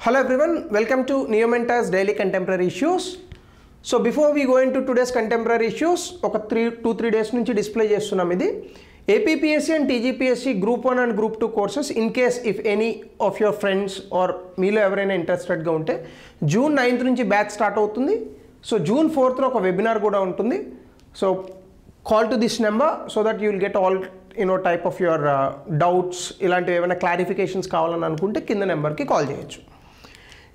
Hello everyone, welcome to Neomentor's Daily Contemporary Issues. So before we go into today's contemporary issues, ఒక 2-3 days నుంచి display చేస్తున్నాం ఇది APPSC and TGPSC Group 1 and Group 2 courses in case if any of your friends or మీలో ఎవరైనా ఇంట్రెస్టెడ్గా ఉంటే June 9th నుంచి batch start అవుతుంది. So June 4th ఒక వెబినార్ కూడా ఉంటుంది. So call to this number so that you will get all type of your doubts ఇలాంటివి ఏమైనా క్లారిఫికేషన్స్ కావాలని అనుకుంటే కింద నెంబర్కి కాల్ చేయొచ్చు.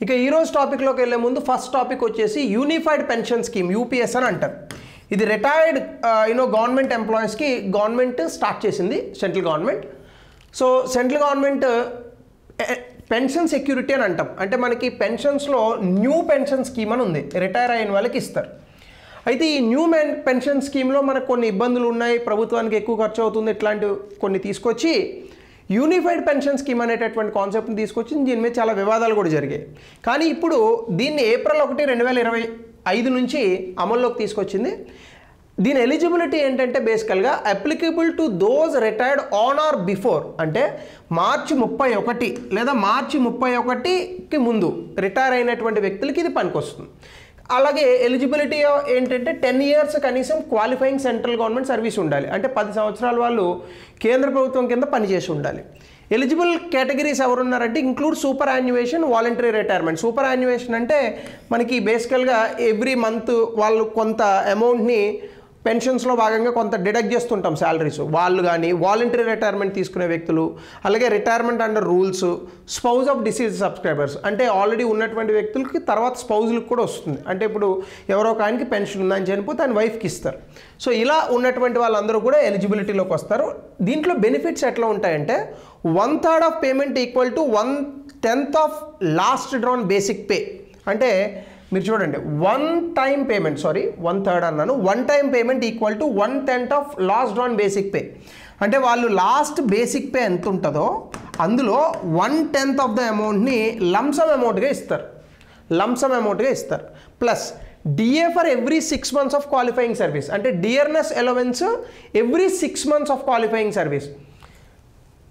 ఇక ఈరోజు టాపిక్లోకి వెళ్ళే ముందు ఫస్ట్ టాపిక్ వచ్చేసి యూనిఫైడ్ పెన్షన్ స్కీమ్ యూపీఎస్ అని అంటారు. ఇది రిటైర్డ్ గవర్నమెంట్ ఎంప్లాయీస్కి గవర్నమెంట్ స్టార్ట్ చేసింది, central government. So central government pension security అని అంటాం. అంటే మనకి పెన్షన్స్లో న్యూ పెన్షన్ స్కీమ్ అని ఉంది, రిటైర్ అయిన వాళ్ళకి ఇస్తారు. అయితే ఈ న్యూ పెన్షన్ స్కీమ్లో మనకు కొన్ని ఇబ్బందులు ఉన్నాయి, ప్రభుత్వానికి ఎక్కువ ఖర్చు అవుతుంది, ఇట్లాంటివి కొన్ని తీసుకొచ్చి యూనిఫైడ్ పెన్షన్ స్కీమ్ అనేటటువంటి కాన్సెప్ట్ని తీసుకొచ్చి దీని మీద చాలా వివాదాలు కూడా జరిగాయి. కానీ ఇప్పుడు దీన్ని April 1, 2025 నుంచి అమల్లోకి తీసుకొచ్చింది. దీని ఎలిజిబిలిటీ ఏంటంటే బేసికల్గా applicable to those retired on are before, అంటే March 31 లేదా March 31కి ముందు రిటైర్ అయినటువంటి వ్యక్తులకి ఇది పనికొస్తుంది. అలాగే ఎలిజిబిలిటీ ఏంటంటే 10 years కనీసం క్వాలిఫైయింగ్ సెంట్రల్ గవర్నమెంట్ సర్వీస్ ఉండాలి, అంటే 10 సంవత్సరాల వాళ్ళు కేంద్ర ప్రభుత్వం కింద పనిచేసి ఉండాలి. ఎలిజిబుల్ కేటగిరీస్ ఎవరున్నారంటే include superannuation, voluntary retirement. Superannuation అంటే మనకి బేసికల్గా ఎవ్రీ మంత్ వాళ్ళు కొంత అమౌంట్ని పెన్షన్స్లో భాగంగా కొంత డిడక్ట్ చేస్తుంటాం శాలరీస్, వాళ్ళు కానీ వాలంటరీ రిటైర్మెంట్ తీసుకునే వ్యక్తులు, అలాగే retirement under rules, spouse of disease subscribers, అంటే ఆల్రెడీ ఉన్నటువంటి వ్యక్తులకి తర్వాత స్పౌజులకు కూడా వస్తుంది. అంటే ఇప్పుడు ఎవరో ఒక ఆయనకి పెన్షన్ ఉందని చనిపోతే ఆయన వైఫ్కి ఇస్తారు. సో ఇలా ఉన్నటువంటి వాళ్ళందరూ కూడా ఎలిజిబిలిటీలోకి వస్తారు. దీంట్లో బెనిఫిట్స్ ఎట్లా ఉంటాయంటే 1/3 of payment equal to 1/10 of last drawn basic pay. అంటే మీరు చూడండి, 1/3 అన్నాను, 1/3 payment equal to 1/10 of last drawn basic pay. అంటే వాళ్ళు లాస్ట్ బేసిక్ పే ఎంత ఉంటుందో అందులో 1/10 ఆఫ్ ద అమౌంట్ని లంసమ్ అమౌంట్గా ఇస్తారు. Plus DA for every 6 months of qualifying service, అంటే dearness allowance every 6 months of qualifying service.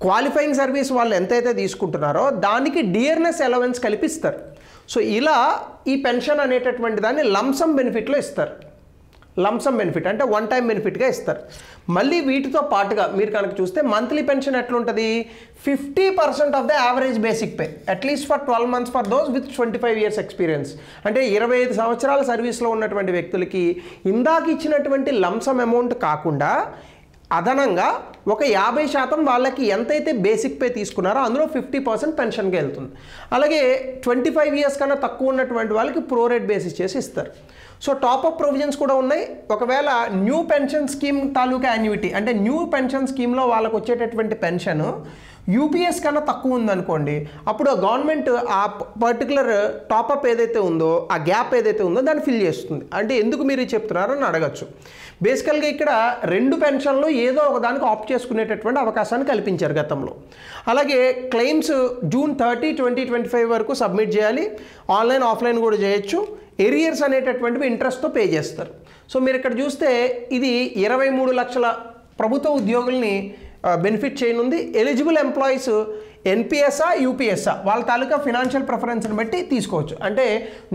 Qualifying service వాళ్ళు ఎంతైతే తీసుకుంటున్నారో దానికి డియర్నెస్ అలవెన్స్ కల్పిస్తారు. సో ఇలా ఈ పెన్షన్ అనేటటువంటి దాన్ని లంసమ్ బెనిఫిట్లో ఇస్తారు. లంసమ్ బెనిఫిట్ అంటే 1-time బెనిఫిట్గా ఇస్తారు. మళ్ళీ వీటితో పాటుగా మీరు కనుక చూస్తే మంత్లీ పెన్షన్ ఎట్లుంటుంది, 50% of the average basic pay at least for 12 months for those with 25 years experience. అంటే 25 సంవత్సరాల సర్వీస్లో ఉన్నటువంటి వ్యక్తులకి ఇందాక ఇచ్చినటువంటి లంసమ్ అమౌంట్ కాకుండా అదనంగా ఒక 50% వాళ్ళకి ఎంతైతే బేసిక్ పే తీసుకున్నారో అందులో 50% పెన్షన్కి వెళ్తుంది. అలాగే 25 years కన్నా తక్కువ ఉన్నటువంటి వాళ్ళకి ప్రోరేట్ బేసిస్ చేసి ఇస్తారు. సో టాప్అప్ ప్రొవిజన్స్ కూడా ఉన్నాయి. ఒకవేళ న్యూ పెన్షన్ స్కీమ్ తాలూకా యాన్యుటీ, అంటే న్యూ పెన్షన్ స్కీమ్లో వాళ్ళకు వచ్చేటటువంటి పెన్షన్ యూపీఎస్ కన్నా తక్కువ ఉందనుకోండి, అప్పుడు గవర్నమెంట్ ఆ పర్టికులర్ టాప్అప్ ఏదైతే ఉందో, ఆ గ్యాప్ ఏదైతే ఉందో దాన్ని ఫిల్ చేస్తుంది. అంటే ఎందుకు మీరు చెప్తున్నారో అని అడగచ్చు. బేసికల్గా ఇక్కడ 2 పెన్షన్లు ఏదో ఒక దానికి ఆప్ట్ చేసుకునేటటువంటి అవకాశాన్ని కల్పించారు గతంలో. అలాగే క్లెయిమ్స్ June 30, 2025 వరకు సబ్మిట్ చేయాలి. ఆన్లైన్ ఆఫ్లైన్ కూడా చేయొచ్చు. ఎరియర్స్ అనేటటువంటివి ఇంట్రెస్ట్తో పే చేస్తారు. సో మీరు ఇక్కడ చూస్తే ఇది 23 లక్షల ప్రభుత్వ ఉద్యోగుల్ని బెనిఫిట్ చేయనుంది. ఎలిజిబుల్ ఎంప్లాయీస్ ఎన్పిఎస్ఆ యూపీఎస్ఆ వాళ్ళ తాలూకా ఫినాన్షియల్ ప్రిఫరెన్స్ని బట్టి తీసుకోవచ్చు. అంటే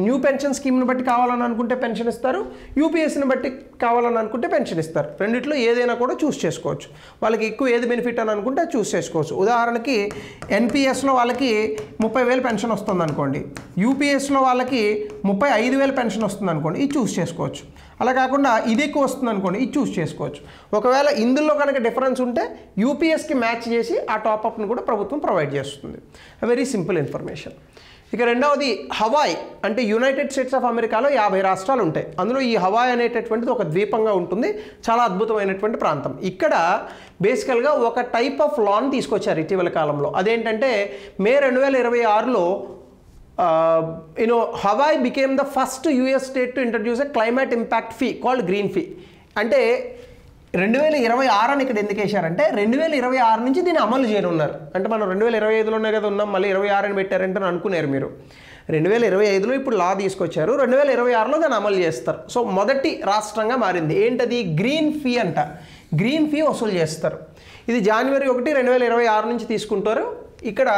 న్యూ పెన్షన్ స్కీమ్ని బట్టి కావాలని అనుకుంటే పెన్షన్ ఇస్తారు, యూపీఎస్ని బట్టి కావాలని అనుకుంటే పెన్షన్ ఇస్తారు. రెండిట్లో ఏదైనా కూడా చూస్ చేసుకోవచ్చు. వాళ్ళకి ఎక్కువ ఏది బెనిఫిట్ అని అనుకుంటే చూస్ చేసుకోవచ్చు. ఉదాహరణకి ఎన్పిఎస్లో వాళ్ళకి 30,000 పెన్షన్ వస్తుంది అనుకోండి, యూపీఎస్లో వాళ్ళకి 35,000 పెన్షన్ వస్తుంది అనుకోండి, ఇది చూస్ చేసుకోవచ్చు. అలా కాకుండా ఇది ఎక్కువ వస్తుంది అనుకోండి, ఇది చూస్ చేసుకోవచ్చు. ఒకవేళ ఇందులో కనుక డిఫరెన్స్ ఉంటే యూపీఎస్కి మ్యాచ్ చేసి ఆ టాప్అప్ని కూడా ప్రభుత్వం ప్రొవైడ్ చేస్తుంది. Very simple information. ఇక రెండవది హవాయ్, అంటే యునైటెడ్ స్టేట్స్ ఆఫ్ అమెరికాలో 50 రాష్ట్రాలు ఉంటాయి. అందులో ఈ హవాయ్ అనేటటువంటిది ఒక ద్వీపంగా ఉంటుంది, చాలా అద్భుతమైనటువంటి ప్రాంతం. ఇక్కడ బేసికల్గా ఒక టైప్ ఆఫ్ లాని తీసుకొచ్చారు ఇటీవల కాలంలో. అదేంటంటే మే 2026లో Hawaii became the first US state to introduce a climate impact fee called green fee. అంటే 2026 అని ఇక్కడ ఎందుకు వేశారంటే 2026 నుంచి దీన్ని అమలు చేయనున్నారు. అంటే మనం 2025లోనే కదా ఉన్నాం, మళ్ళీ 26 అని పెట్టారంటే అనుకున్నారు మీరు. 2025లో ఇప్పుడు లా తీసుకొచ్చారు, 2026లో దాన్ని అమలు చేస్తారు. సో మొదటి రాష్ట్రంగా మారింది. ఏంటది? గ్రీన్ ఫీ అంట. గ్రీన్ ఫీ వసూలు చేస్తారు. ఇది January 1, 2026 నుంచి తీసుకుంటారు. ఇక్కడ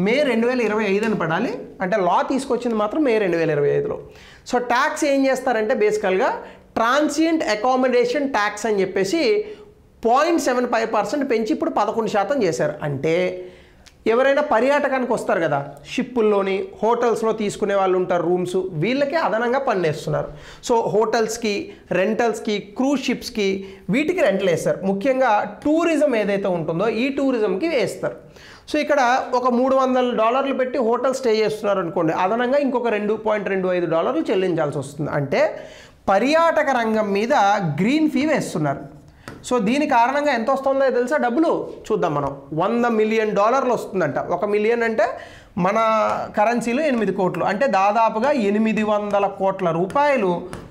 మే 2025 అని పడాలి, అంటే లా తీసుకొచ్చింది మాత్రం మే 2025లో. సో ట్యాక్స్ ఏం చేస్తారంటే బేసికల్గా ట్రాన్సియంట్ అకామిడేషన్ ట్యాక్స్ అని చెప్పేసి 0.75% పెంచి ఇప్పుడు 11% చేశారు. అంటే ఎవరైనా పర్యాటకానికి వస్తారు కదా, షిప్పుల్లోని హోటల్స్లో తీసుకునే వాళ్ళు ఉంటారు రూమ్స్, వీళ్ళకే అదనంగా పన్నేస్తున్నారు. సో హోటల్స్కి, రెంటల్స్కి, క్రూజ్ షిప్స్కి వీటికి రెంట్లు వేస్తారు. ముఖ్యంగా టూరిజం ఏదైతే ఉంటుందో ఈ టూరిజంకి వేస్తారు. సో ఇక్కడ ఒక $300 పెట్టి హోటల్ స్టే చేస్తున్నారు అనుకోండి, అదనంగా ఇంకొక $2.25 చెల్లించాల్సి వస్తుంది. అంటే పర్యాటక రంగం మీద గ్రీన్ ఫీ వేస్తున్నారు. సో దీని కారణంగా ఎంత వస్తుందో తెలుసా డబ్బులు? చూద్దాం మనం. $100 మిలియన్ వస్తుందంట. 1 మిలియన్ అంటే మన కరెన్సీలో 8 కోట్లు, అంటే దాదాపుగా 800 కోట్ల రూపాయలు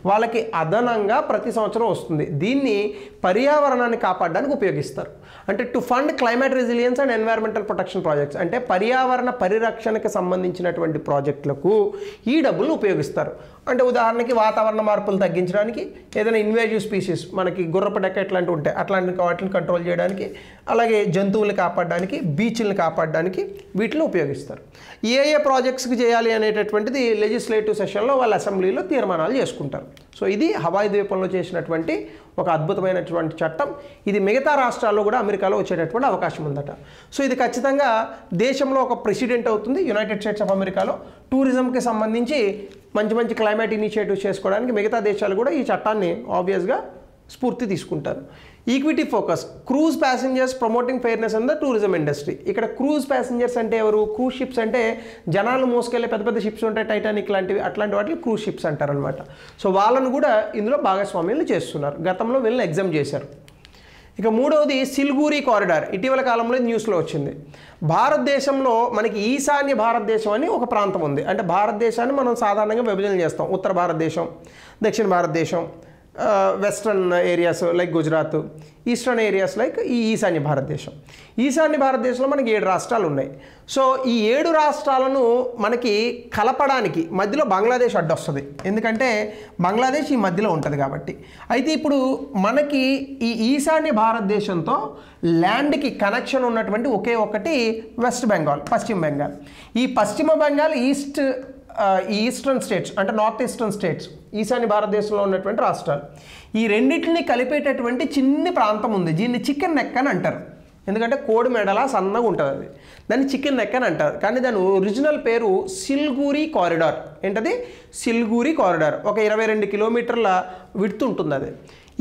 వాళ్ళకి అదనంగా ప్రతి సంవత్సరం వస్తుంది. దీన్ని పర్యావరణాన్ని కాపాడడానికి ఉపయోగిస్తారు. అంటే to fund climate resilience and environmental protection projects, అంటే పర్యావరణ పరిరక్షణకు సంబంధించినటువంటి ప్రాజెక్టులకు ఈ డబ్బులు ఉపయోగిస్తారు. అంటే ఉదాహరణకి వాతావరణ మార్పులు తగ్గించడానికి, ఏదైనా ఇన్వేజివ్ స్పీసీస్ మనకి గుర్రపు డెక్క ఇట్లాంటివి ఉంటాయి, అట్లాంటి వాటిని కంట్రోల్ చేయడానికి, అలాగే జంతువులను కాపాడడానికి, బీచ్లను కాపాడడానికి వీటిని ఉపయోగిస్తారు. ఏ ప్రాజెక్ట్స్కి చేయాలి అనేటటువంటిది లెజిస్లేటివ్ సెషన్లో వాళ్ళ అసెంబ్లీలో తీర్మానాలు చేసుకుంటారు. సో ఇది హవాయి ద్వీపంలో చేసినటువంటి ఒక అద్భుతమైనటువంటి చట్టం. ఇది మిగతా రాష్ట్రాల్లో కూడా అమెరికాలో వచ్చేటటువంటి అవకాశం ఉందట. సో ఇది ఖచ్చితంగా దేశంలో ఒక ప్రెసిడెంట్ అవుతుంది. యునైటెడ్ స్టేట్స్ ఆఫ్ అమెరికాలో టూరిజంకి సంబంధించి మంచి మంచి క్లైమేట్ ఇనిషియేటివ్స్ చేసుకోవడానికి మిగతా దేశాలు కూడా ఈ చట్టాన్ని ఆబ్వియస్గా స్ఫూర్తి తీసుకుంటారు. Equity focus, cruise passengers promoting fairness in the tourism industry. ఇక్కడ క్రూజ్ ప్యాసింజర్స్ అంటే ఎవరు? క్రూజ్ షిప్స్ అంటే జనాలు మోసుకెళ్ళే పెద్ద పెద్ద షిప్స్ ఉంటాయి, టైటానిక్ లాంటివి, అట్లాంటి వాటిని క్రూజ్ షిప్స్ అంటారనమాట. సో వాళ్ళను కూడా ఇందులో భాగస్వామ్యాలు చేస్తున్నారు. గతంలో వీళ్ళని ఎగ్జామ్ చేశారు. ఇక మూడవది సిల్గూరి కారిడార్. ఇటీవల కాలంలో న్యూస్లో వచ్చింది. భారతదేశంలో మనకి ఈశాన్య భారతదేశం అని ఒక ప్రాంతం ఉంది. అంటే భారతదేశాన్ని మనం సాధారణంగా విభజన చేస్తాం. ఉత్తర భారతదేశం, దక్షిణ భారతదేశం, western areas like Gujarat, eastern areas like ఈ ఈశాన్య భారతదేశం. ఈశాన్య భారతదేశంలో మనకి 7 రాష్ట్రాలు ఉన్నాయి. సో ఈ 7 రాష్ట్రాలను మనకి కలపడానికి మధ్యలో బంగ్లాదేశ్ అడ్డొస్తుంది, ఎందుకంటే బంగ్లాదేశ్ ఈ మధ్యలో ఉంటుంది కాబట్టి. అయితే ఇప్పుడు మనకి ఈ ఈశాన్య భారతదేశంతో ల్యాండ్కి కనెక్షన్ ఉన్నటువంటి ఒకే ఒకటి వెస్ట్ బెంగాల్, పశ్చిమ బెంగాల్. ఈ పశ్చిమ బెంగాల్ ఈస్టర్న్ స్టేట్స్, అంటే నార్త్ ఈస్టర్న్ స్టేట్స్, ఈశాన్య భారతదేశంలో ఉన్నటువంటి రాష్ట్రాలు. ఈ రెండింటిని కలిపేటటువంటి చిన్న ప్రాంతం ఉంది. దీన్ని చికెన్ నెక్ అని అంటారు, ఎందుకంటే కోడి మెడలా సన్నగా ఉంటుంది అది. దాన్ని చికెన్ నెక్ అని అంటారు. కానీ దాని ఒరిజినల్ పేరు సిల్గూరి కారిడార్. ఏంటది? సిల్గూరి కారిడార్. ఒక 22 కిలోమీటర్ల విడ్త్ ఉంటుంది అది.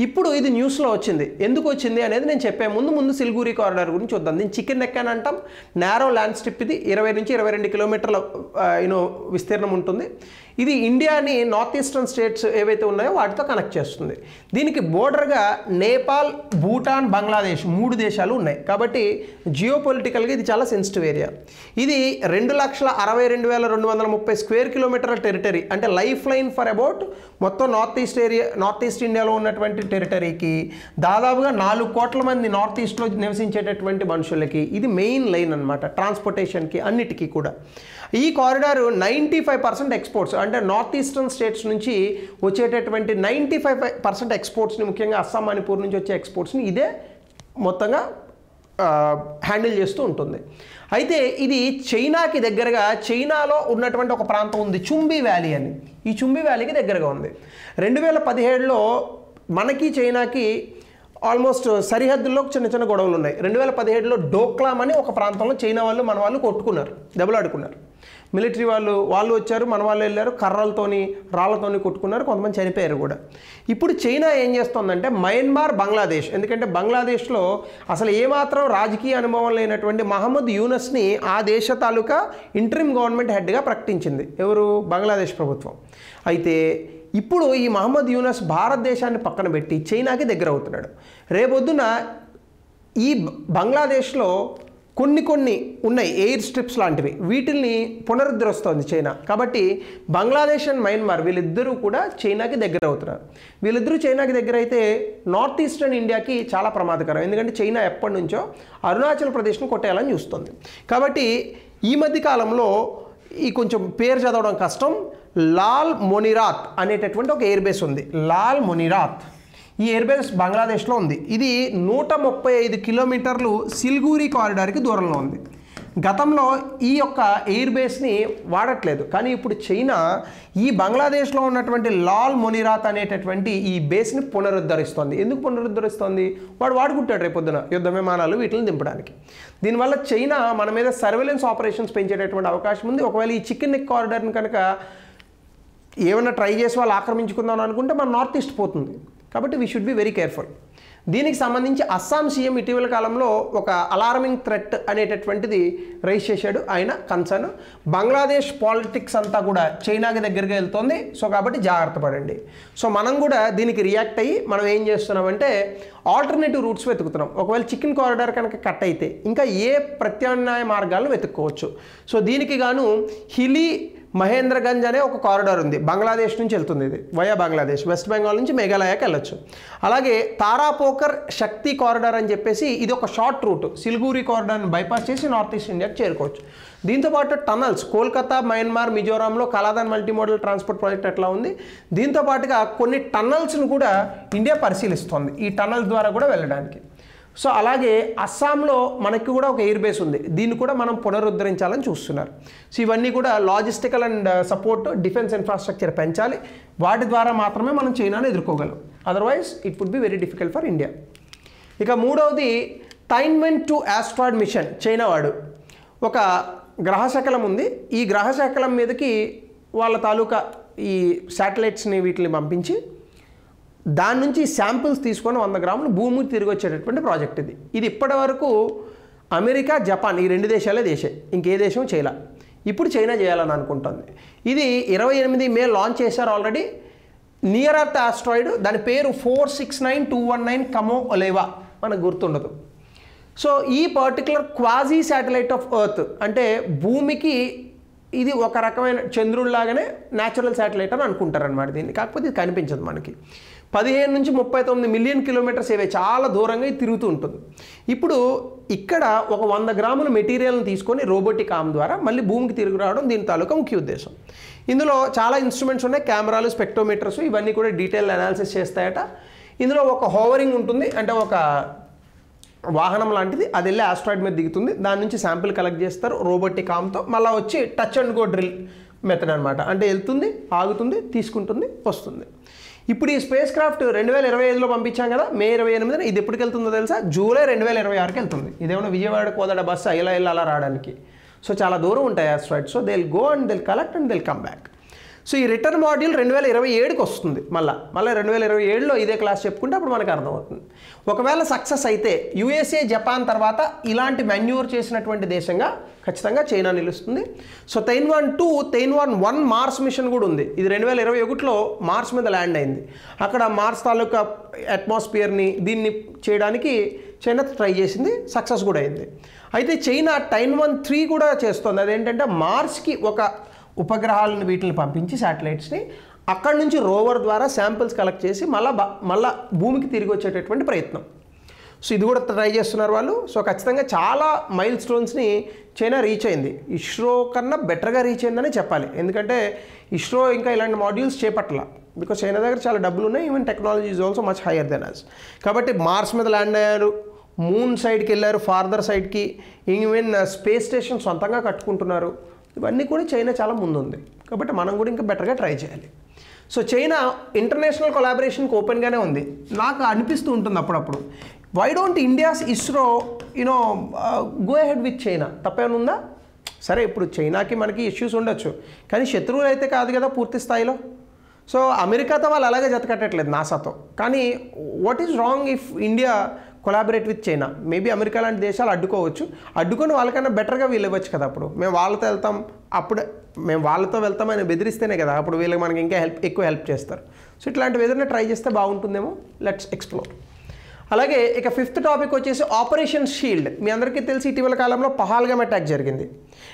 ఇప్పుడు ఇది న్యూస్లో వచ్చింది. ఎందుకు వచ్చింది అనేది నేను చెప్పే ముందు సిల్గూరి కారిడార్ గురించి చూద్దాం. దీన్ని చికెన్ నెక్ అని అంటాం. Narrow land strip. ఇది 20 నుంచి 22 కిలోమీటర్ల విస్తీర్ణం ఉంటుంది. ఇది ఇండియాని నార్త్ ఈస్టర్న్ స్టేట్స్ ఏవైతే ఉన్నాయో వాటితో కనెక్ట్ చేస్తుంది. దీనికి బోర్డర్గా నేపాల్, భూటాన్, బంగ్లాదేశ్ 3 దేశాలు ఉన్నాయి. కాబట్టి జియోపొలిటికల్గా ఇది చాలా సెన్సిటివ్ ఏరియా. ఇది 2,62,230 స్క్వేర్ కిలోమీటర్ల టెరిటరీ. అంటే లైఫ్ లైన్ ఫర్ అబౌట్ మొత్తం నార్త్ ఈస్ట్ ఇండియాలో ఉన్నటువంటి టెరిటరీకి దాదాపుగా 4 కోట్ల మంది నార్త్ ఈస్ట్లో నివసించేటటువంటి మనుషులకి ఇది మెయిన్ లైన్ అనమాట, ట్రాన్స్పోర్టేషన్కి అన్నిటికీ కూడా. ఈ కారిడార్ 95% ఎక్స్పోర్ట్స్, అంటే నార్త్ ఈస్టర్న్ స్టేట్స్ నుంచి వచ్చేటటువంటి 95% ఎక్స్పోర్ట్స్ని, ముఖ్యంగా అస్సాం, మణిపూర్ నుంచి వచ్చే ఎక్స్పోర్ట్స్ని ఇదే మొత్తంగా హ్యాండిల్ చేస్తూ ఉంటుంది. అయితే ఇది చైనాకి దగ్గరగా, చైనాలో ఉన్నటువంటి ఒక ప్రాంతం ఉంది చుంబీ వ్యాలీ అని. ఈ చుంబీ వ్యాలీకి దగ్గరగా ఉంది. 2017లో మనకి చైనాకి ఆల్మోస్ట్ సరిహద్దుల్లో చిన్న చిన్న గొడవలు ఉన్నాయి. 2017లో డోక్లామ్ అని ఒక ప్రాంతంలో చైనా వాళ్ళు మన వాళ్ళు కొట్టుకున్నారు, దెబ్బలాడుకున్నారు. మిలిటరీ వాళ్ళు వచ్చారు, మన వాళ్ళు వెళ్ళారు, కర్రలతోని రాళ్లతోని కొట్టుకున్నారు, కొంతమంది చనిపోయారు కూడా. ఇప్పుడు చైనా ఏం చేస్తుందంటే మయన్మార్, బంగ్లాదేశ్, ఎందుకంటే బంగ్లాదేశ్లో అసలు ఏమాత్రం రాజకీయ అనుభవం లేనటువంటి మహమ్మద్ యూనస్ని ఆ దేశ తాలూకా ఇంటరిమ్ గవర్నమెంట్ హెడ్గా ప్రకటించింది. ఎవరు? బంగ్లాదేశ్ ప్రభుత్వం. అయితే ఇప్పుడు ఈ మహమ్మద్ యూనస్ భారతదేశాన్ని పక్కన పెట్టి చైనాకి దగ్గర అవుతున్నాడు. రేపొద్దున ఈ బంగ్లాదేశ్లో కొన్ని ఉన్నాయి ఎయిర్ స్ట్రిప్స్ లాంటివి, వీటిల్ని పునరుద్ధరిస్తోంది చైనా. కాబట్టి బంగ్లాదేశ్ అండ్ మయన్మార్ వీళ్ళిద్దరూ కూడా చైనాకి దగ్గర అవుతున్నారు. వీళ్ళిద్దరూ చైనాకి దగ్గర అయితే నార్త్ ఈస్టర్న్ ఇండియాకి చాలా ప్రమాదకరం, ఎందుకంటే చైనా ఎప్పటి నుంచో అరుణాచల్ ప్రదేశ్ను కొట్టేయాలని చూస్తుంది. కాబట్టి ఈ మధ్య కాలంలో ఈ కొంచెం పేరు చదవడం కష్టం, లాల్ మొనిరాత్ అనేటటువంటి ఒక ఎయిర్ బేస్ ఉంది. లాల్ మొనిరాత్ ఈ ఎయిర్ బేస్ బంగ్లాదేశ్లో ఉంది. ఇది 135 కిలోమీటర్లు సిల్గూరి కారిడార్కి దూరంలో ఉంది. గతంలో ఈ యొక్క ఎయిర్ బేస్ని వాడట్లేదు, కానీ ఇప్పుడు చైనా ఈ బంగ్లాదేశ్లో ఉన్నటువంటి లాల్ మొనిరాత్ అనేటటువంటి ఈ బేస్ని పునరుద్ధరిస్తోంది. ఎందుకు పునరుద్ధరిస్తోంది? వాడు వాడుకుంటాడు రేపొద్దున యుద్ధ విమానాలు వీటిని దింపడానికి. దీనివల్ల చైనా మన మీద సర్వేలెన్స్ ఆపరేషన్స్ పెంచేటటువంటి అవకాశం ఉంది. ఒకవేళ ఈ చికెన్ నెక్ కారిడార్ని కనుక ఏమైనా ట్రై చేసి వాళ్ళు ఆక్రమించుకుందాం అనుకుంటే మన నార్త్ ఈస్ట్ పోతుంది. కాబట్టి we should be very careful. దీనికి సంబంధించి అస్సాం సీఎం ఇటీవల కాలంలో ఒక అలార్మింగ్ థ్రెట్ అనేటటువంటిది రైజ్ చేశాడు. ఆయన కన్సర్న్ బంగ్లాదేశ్ పాలిటిక్స్ అంతా కూడా చైనాకి దగ్గరగా వెళ్తుంది. సో కాబట్టి జాగ్రత్త పడండి. సో మనం కూడా దీనికి రియాక్ట్ అయ్యి మనం ఏం చేస్తున్నామంటే ఆల్టర్నేటివ్ రూట్స్ వెతుకుతున్నాం. ఒకవేళ చికెన్ కారిడార్ కనుక కట్ అయితే ఇంకా ఏ ప్రత్యామ్నాయ మార్గాలను వెతుక్కోవచ్చు. సో దీనికి గాను హిలీ మహేంద్రగంజ్ అనే ఒక కారిడార్ ఉంది, బంగ్లాదేశ్ నుంచి వెళ్తుంది. ఇది వయా బంగ్లాదేశ్, వెస్ట్ బెంగాల్ నుంచి మేఘాలయకి వెళ్ళొచ్చు. అలాగే తారాపోకర్ శక్తి కారిడార్ అని చెప్పేసి ఇది ఒక షార్ట్ రూట్, సిలిగురి కారిడార్ని బైపాస్ చేసి నార్త్ ఈస్ట్ ఇండియాకి చేరుకోవచ్చు. దీంతోపాటు టనల్స్ కోల్కతా, మయన్మార్, మిజోరాంలో కలాదన్ మల్టీమోడల్ ట్రాన్స్పోర్ట్ ప్రాజెక్ట్ ఎట్లా ఉంది. దీంతోపాటుగా కొన్ని టన్నల్స్ను కూడా ఇండియా పరిశీలిస్తోంది ఈ టన్నల్స్ ద్వారా కూడా వెళ్ళడానికి. సో అలాగే అస్సాంలో మనకి కూడా ఒక ఎయిర్ బేస్ ఉంది, దీన్ని కూడా మనం పునరుద్ధరించాలని చూస్తున్నారు. సో ఇవన్నీ కూడా logistical and support defence infrastructure పెంచాలి. వాటి ద్వారా మాత్రమే మనం చైనాను ఎదుర్కోగలం. Otherwise it would be very difficult for India. ఇక మూడవది టైన్మెన్ 2 ఆస్ట్రాయిడ్ మిషన్. చైనా వాడు ఒక గ్రహశకలం ఉంది. ఈ గ్రహశకలం మీదకి వాళ్ళ తాలూకా ఈ శాటిలైట్స్ని వీటిని పంపించి దాని నుంచి శాంపిల్స్ తీసుకొని 100 గ్రాములు భూమికి తిరిగి వచ్చేటటువంటి ప్రాజెక్ట్ ఇది. ఇది ఇప్పటి వరకు అమెరికా, జపాన్ ఈ 2 దేశాలే ఇంకే దేశం చేయలే. ఇప్పుడు చైనా చేయాలని అనుకుంటుంది. ఇది 28 మే లాంచ్ చేశారు ఆల్రెడీ. నియర్ అర్త్ ఆస్ట్రాయిడ్, దాని పేరు 469219 కమో ఒలేవా, మనకు గుర్తుండదు. సో ఈ particular quasi satellite of earth అంటే భూమికి ఇది ఒక రకమైన చంద్రుడిలాగానే న్యాచురల్ శాటిలైట్ అని అనుకుంటారనమాట దీన్ని. కాకపోతే ఇది కనిపించదు మనకి. 15 నుంచి 39 మిలియన్ కిలోమీటర్స్ ఏవే చాలా దూరంగా ఇది తిరుగుతూ ఉంటుంది. ఇప్పుడు ఇక్కడ ఒక 100 గ్రాముల మెటీరియల్ని తీసుకొని రోబోటిక్ ఆర్మ్ ద్వారా మళ్ళీ భూమికి తిరిగి రావడం దీని తాలూకా ముఖ్య ఉద్దేశం. ఇందులో చాలా ఇన్స్ట్రుమెంట్స్ ఉన్నాయి, కెమెరాలు, స్పెక్ట్రోమీటర్స్, ఇవన్నీ కూడా డీటెయిల్ అనాలిసిస్ చేస్తాయట. ఇందులో ఒక హోవరింగ్ ఉంటుంది, అంటే ఒక వాహనం లాంటిది, అది వెళ్ళి ఆస్ట్రాయిడ్ మీద దిగుతుంది. దాని నుంచి శాంపిల్ కలెక్ట్ చేస్తారు రోబోటిక్ ఆర్మ్తో. మళ్ళీ వచ్చి touch and go drill method అనమాట. అంటే వెళ్తుంది, ఆగుతుంది, తీసుకుంటుంది, వస్తుంది. ఇప్పుడు ఈ స్పేస్ క్రాఫ్ట్ 2025లో పంపించాం కదా, మే 28న. ఇది ఎప్పటికి వెళ్తుందో తెలుసా? జూలై 2026కి వెళ్తుంది. ఇదేమన్నా విజయవాడ కోదడ బస్సు ఇలా అలా రావడానికి. సో చాలా దూరం ఉంటాయి asteroids. So they will go and they will collect and they will come back. So ఈ రిటర్న్ మాడ్యూల్ 2027కి వస్తుంది. మళ్ళీ 2027లో ఇదే క్లాస్ చెప్పుకుంటే అప్పుడు మనకు అర్థమవుతుంది. ఒకవేళ సక్సెస్ అయితే యూఎస్ఏ, జపాన్ తర్వాత ఇలాంటి మాన్యూవర్ చేసినటువంటి దేశంగా ఖచ్చితంగా చైనా నిలుస్తుంది. సో తైన్వాన్-1 మార్స్ మిషన్ కూడా ఉంది. ఇది 2021లో మార్స్ మీద ల్యాండ్ అయింది. అక్కడ మార్స్ తాలూకా అట్మాస్ఫియర్ని దీన్ని చేయడానికి చైనా ట్రై చేసింది, సక్సెస్ కూడా అయింది. అయితే చైనా టైన్వాన్-3 కూడా చేస్తుంది. అదేంటంటే మార్స్కి ఒక ఉపగ్రహాలను వీటిని పంపించి శాటిలైట్స్ని అక్కడి నుంచి రోవర్ ద్వారా శాంపిల్స్ కలెక్ట్ చేసి మళ్ళా భూమికి తిరిగి వచ్చేటటువంటి ప్రయత్నం. సో ఇది కూడా ట్రై చేస్తున్నారు వాళ్ళు. సో ఖచ్చితంగా చాలా మైల్ స్టోన్స్ని చైనా రీచ్ అయింది. ఇస్రో కన్నా బెటర్గా రీచ్ అయిందని చెప్పాలి. ఎందుకంటే ఇస్రో ఇంకా ఇలాంటి మాడ్యూల్స్ చేపట్టాల. బికాస్ చైనా దగ్గర చాలా డబ్బులు ఉన్నాయి. Even technology is also much higher than us. కాబట్టి మార్స్ మీద ల్యాండ్ అయ్యారు, మూన్ సైడ్కి వెళ్ళారు, ఫార్దర్ సైడ్కి. ఈవెన్ స్పేస్ స్టేషన్ సొంతంగా కట్టుకుంటున్నారు. ఇవన్నీ కూడా చైనా చాలా ముందుంది. కాబట్టి మనం కూడా ఇంకా బెటర్గా ట్రై చేయాలి. సో చైనా ఇంటర్నేషనల్ కొలాబరేషన్కి ఓపెన్గానే ఉంది. నాకు అనిపిస్తూ ఉంటుంది అప్పుడప్పుడు, why don't India's ISRO go ahead with China? తప్పేమైనా ఉందా? సరే, ఇప్పుడు చైనాకి మనకి ఇష్యూస్ ఉండొచ్చు, కానీ శత్రువులు అయితే కాదు కదా పూర్తి స్థాయిలో. సో అమెరికాతో వాళ్ళు అలాగే జతకట్టట్లేదు, నాసాతో. కానీ what is wrong if India collaborate with China? Maybe America లాంటి దేశాలు అడ్డుకోవచ్చు. అడ్డుకొని వాళ్ళకన్నా బెటర్గా వీళ్ళు ఇవ్వచ్చు కదా. అప్పుడు మేము వాళ్ళతో వెళ్తాం, అప్పుడు మేము వాళ్ళతో వెళ్తామని బెదిరిస్తేనే కదా అప్పుడు వీళ్ళకి మనకి ఇంకా ఎక్కువ హెల్ప్ చేస్తారు. సో ఇట్లాంటివి ఏదైనా ట్రై చేస్తే బాగుంటుందేమో. Let's explore. అలాగే ఇక 5th టాపిక్ వచ్చేసి ఆపరేషన్ షీల్డ్. మీ అందరికీ తెలిసి ఇటీవల కాలంలో పహల్గామ్ అటాక్ జరిగింది.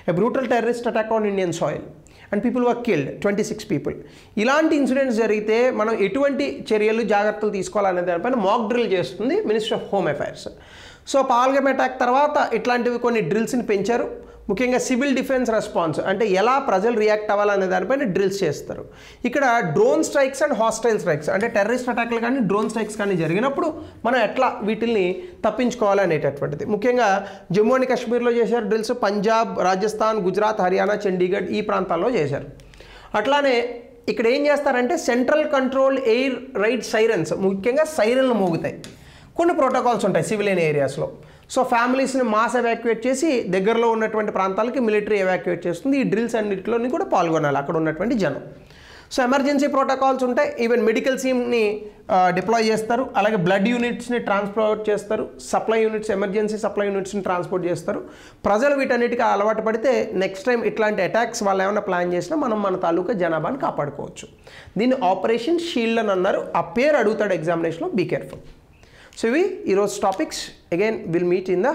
A brutal terrorist attack on Indian soil and people were killed, 26 people. ఇలాంటి ఇన్సిడెంట్స్ జరిగితే మనం ఎటువంటి చర్యలు, జాగ్రత్తలు తీసుకోవాలనే దానిపైన మాక్ డ్రిల్ చేస్తుంది ministry of home affairs. So Pahalgam attack తర్వాత ఇట్లాంటివి కొన్ని డ్రిల్స్ని పెంచారు. ముఖ్యంగా సివిల్ డిఫెన్స్ రెస్పాన్స్ అంటే ఎలా ప్రజలు రియాక్ట్ అవ్వాలనే దానిపైన డ్రిల్స్ చేస్తారు. ఇక్కడ drone strikes and hostile strikes అంటే టెర్రరిస్ట్ అటాక్లు కానీ డ్రోన్ స్ట్రైక్స్ కానీ జరిగినప్పుడు మనం ఎట్లా వీటిల్ని తప్పించుకోవాలనేటటువంటిది. ముఖ్యంగా జమ్మూ అండ్ కాశ్మీర్లో చేశారు డ్రిల్స్, పంజాబ్, రాజస్థాన్, గుజరాత్, హర్యానా, చండీగఢ్ ఈ ప్రాంతాల్లో చేశారు. అట్లానే ఇక్కడ ఏం చేస్తారంటే central control air ride sirens, ముఖ్యంగా సైరన్లు మోగుతాయి. కొన్ని ప్రోటోకాల్స్ ఉంటాయి సివిలియన్ ఏరియాస్లో. సో ఫ్యామిలీస్ని మాస్ ఎవాక్యుయేట్ చేసి దగ్గరలో ఉన్నటువంటి ప్రాంతాలకి మిలిటరీ ఎవాక్యుయేట్ చేస్తుంది. ఈ డ్రిల్స్ అన్నింటిలోని కూడా పాల్గొనాలి అక్కడ ఉన్నటువంటి జనం. సో ఎమర్జెన్సీ ప్రోటోకాల్స్ ఉంటాయి. ఈవెన్ మెడికల్ టీమ్ని డిప్లాయ్ చేస్తారు. అలాగే బ్లడ్ యూనిట్స్ని ట్రాన్స్పోర్ట్ చేస్తారు. సప్లై యూనిట్స్, ఎమర్జెన్సీ సప్లై యూనిట్స్ని ట్రాన్స్పోర్ట్ చేస్తారు. ప్రజలు వీటన్నిటికీ అలవాటు పడితే నెక్స్ట్ టైం ఇట్లాంటి అటాక్స్ వాళ్ళు ఏమైనా ప్లాన్ చేసినా మనం మన తాలూకా జనాభాని కాపాడుకోవచ్చు. దీన్ని ఆపరేషన్ షీల్డ్ అని అన్నారు. ఆ పేరు అడుగుతాడు ఎగ్జామినేషన్లో, be careful. So we, heroes topics, again we'll meet in the